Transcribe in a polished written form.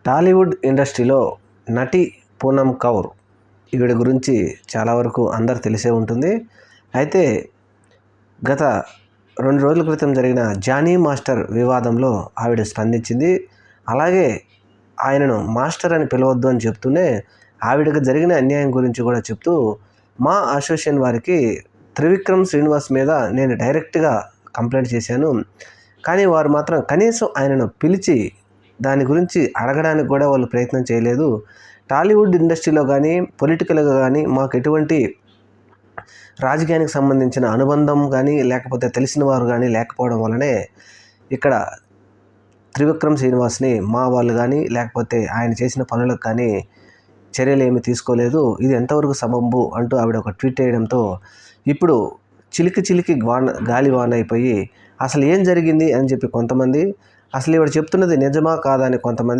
టాలీవుడ్ ఇండస్ట్రీలో నటి పూనమ్ కౌర్ ఈవిడ గురించి చాలా వరకు అందరు తెలిసే ఉంటుంది. అయితే గత 2 రోజుల క్రితం జరిగిన జానీ మాస్టర్ వివాదంలో ఆవిడ స్పందించింది. అలాగే ఆయనను మాస్టర్ అని పిలవద్దు అని చెప్తూనే ఆవిడకు జరిగిన అన్యాయం గురించి కూడా చెప్తూ, మా అసోసియేషన్ వారికి త్రివిక్రమ్ శ్రీనివాస్ మీద నేను డైరెక్ట్గా కంప్లైంట్ చేశాను, కానీ వారు మాత్రం కనీసం ఆయనను పిలిచి దాని గురించి అడగడానికి కూడా వాళ్ళు ప్రయత్నం చేయలేదు. టాలీవుడ్ ఇండస్ట్రీలో కానీ పొలిటికల్గా కానీ మాకు ఎటువంటి రాజకీయానికి సంబంధించిన అనుబంధం కానీ లేకపోతే తెలిసిన వారు కానీ లేకపోవడం వల్లనే ఇక్కడ త్రివిక్రమ్ శ్రీనివాస్ని మా వాళ్ళు కానీ లేకపోతే ఆయన చేసిన పనులకు కానీ చర్యలు ఏమీ తీసుకోలేదు. ఇది ఎంతవరకు సబబు అంటూ ఆవిడ ఒక ట్వీట్ చేయడంతో ఇప్పుడు చిలికి గాలివాన అయిపోయి అసలు ఏం జరిగింది అని చెప్పి కొంతమంది, అసలు ఈవిడ చెప్తున్నది నిజమా కాదా అని కొంతమంది